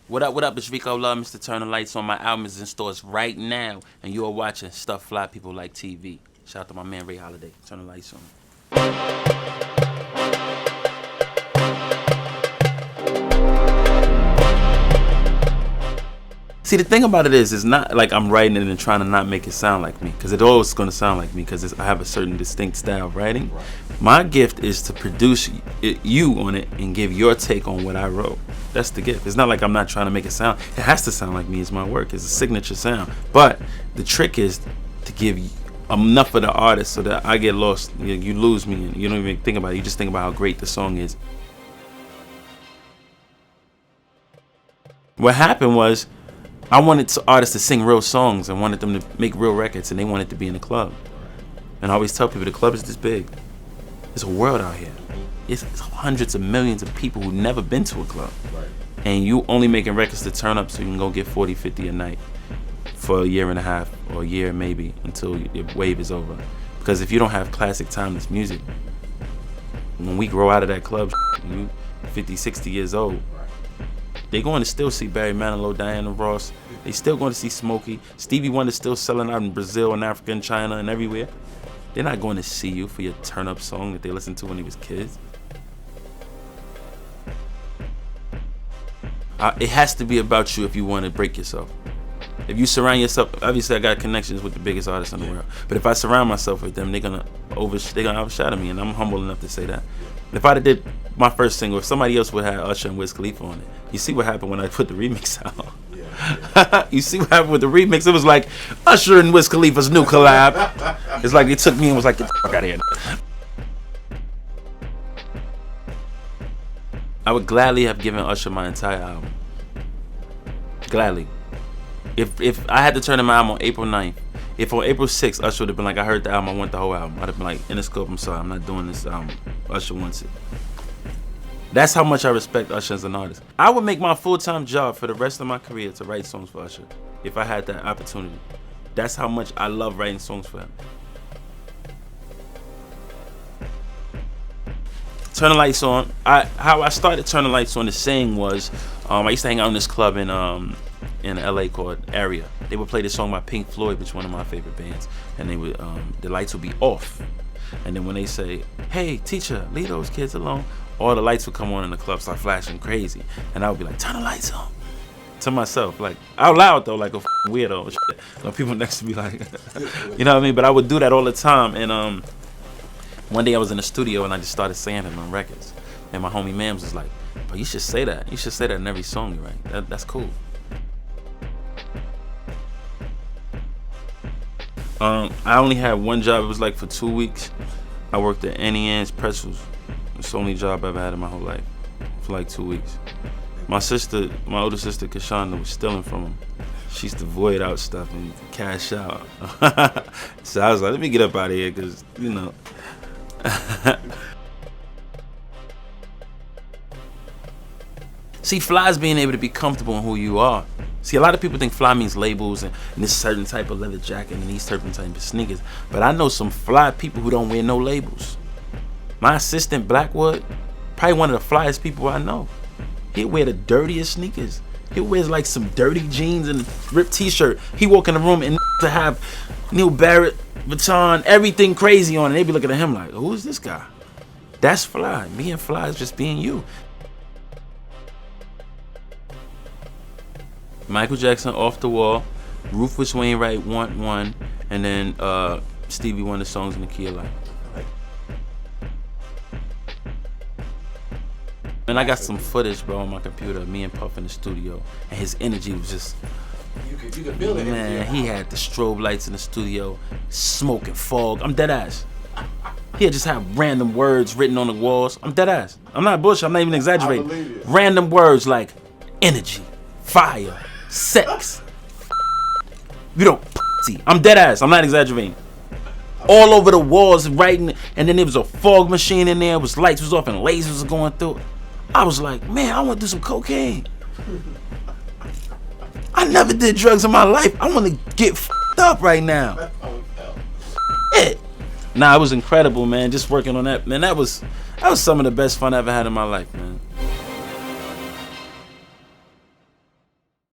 What up, it's Rico Love, Mr. Turn the Lights On. My album is in stores right now, and you are watching Stuff Fly People Like TV. Shout out to my man Ray Holiday. Turn the lights on. See, the thing about it is, it's not like I'm writing it and trying to not make it sound like me, because it's always going to sound like me, because I have a certain distinct style of writing. My gift is to produce you on it and give your take on what I wrote. That's the gift. It's not like I'm not trying to make it sound. It has to sound like me. It's my work. It's a signature sound. But the trick is to give enough of the artist so that I get lost. You lose me and you don't even think about it. You just think about how great the song is. What happened was, I wanted artists to sing real songs and wanted them to make real records, and they wanted to be in the club. And I always tell people the club is this big. There's a world out here. It's hundreds of millions of people who've never been to a club. Right. And you only making records to turn up so you can go get 40, 50 a night for a year and a half or a year maybe until your wave is over. Because if you don't have classic timeless music, when we grow out of that club, you 50, 60 years old, they're going to still see Barry Manilow, Diana Ross. They still going to see Smokey. Stevie Wonder's still selling out in Brazil and Africa and China and everywhere. They're not going to see you for your turn-up song that they listened to when they was kids. It has to be about you if you want to break yourself. If you surround yourself, obviously I got connections with the biggest artists in the world. But if I surround myself with them, they're gonna overshadow me, and I'm humble enough to say that. If I did my first single, if somebody else would have Usher and Wiz Khalifa on it, you see what happened when I put the remix out. Yeah. You see what happened with the remix? It was like Usher and Wiz Khalifa's new collab. It's like they took me and was like, get the fuck out of here. I would gladly have given Usher my entire album. Gladly. If I had to turn in my album on April 9th, if on April 6th Usher would have been like, I heard the album, I want the whole album, I'd have been like, Interscope, I'm sorry, I'm not doing this album. Usher wants it. That's how much I respect Usher as an artist. I would make my full-time job for the rest of my career to write songs for Usher if I had that opportunity. That's how much I love writing songs for him. Turn the Lights On. How I started Turn the Lights On, the saying was, I used to hang out in this club in LA called Area. They would play this song by Pink Floyd, which is one of my favorite bands, and they would the lights would be off, and then when they say, "Hey teacher, leave those kids alone," all the lights would come on in the club, start flashing crazy, and I would be like, "Turn the lights on," to myself, like out loud though, like a weirdo. And shit. So people next to me like, you know what I mean? But I would do that all the time, and one day I was in the studio and I just started saying it on records, and my homie Mams was like, "But you should say that. You should say that in every song you write. That's cool." I only had one job. It was like for 2 weeks. I worked at Annie Ann's Pretzels. It's the only job I've ever had in my whole life. For like 2 weeks. My older sister Kashana was stealing from him. She used to void out stuff and cash out. So I was like, let me get up out of here, because, you know. See, fly is being able to be comfortable in who you are. See, a lot of people think fly means labels and this certain type of leather jacket and these certain type of sneakers. But I know some fly people who don't wear no labels. My assistant, Blackwood, probably one of the flyest people I know. He'll wear the dirtiest sneakers. He wears like some dirty jeans and a ripped t-shirt. He walk in the room and to have Neil Barrett, Vuitton, everything crazy on, and they be looking at him like, who is this guy? That's fly. Being fly is just being you. Michael Jackson, Off the Wall, Rufus Wainwright, Want One, and then Stevie Wonder songs in the key of life. And I got some footage, bro, on my computer of me and Puff in the studio, and his energy was just, you could feel it. Man, he had the strobe lights in the studio, smoke and fog. I'm dead ass. He'd just have random words written on the walls. I'm dead ass. I'm not bullshit. I'm not even exaggerating. Random words like energy, fire, sex. You don't pussy. I'm dead ass. I'm not exaggerating. All over the walls writing, and then there was a fog machine in there. It was lights was off and lasers was going through. I was like, man, I want to do some cocaine. I never did drugs in my life. I want to get fucked up right now. It. Nah, it was incredible, man. Just working on that, man. That was some of the best fun I ever had in my life, man.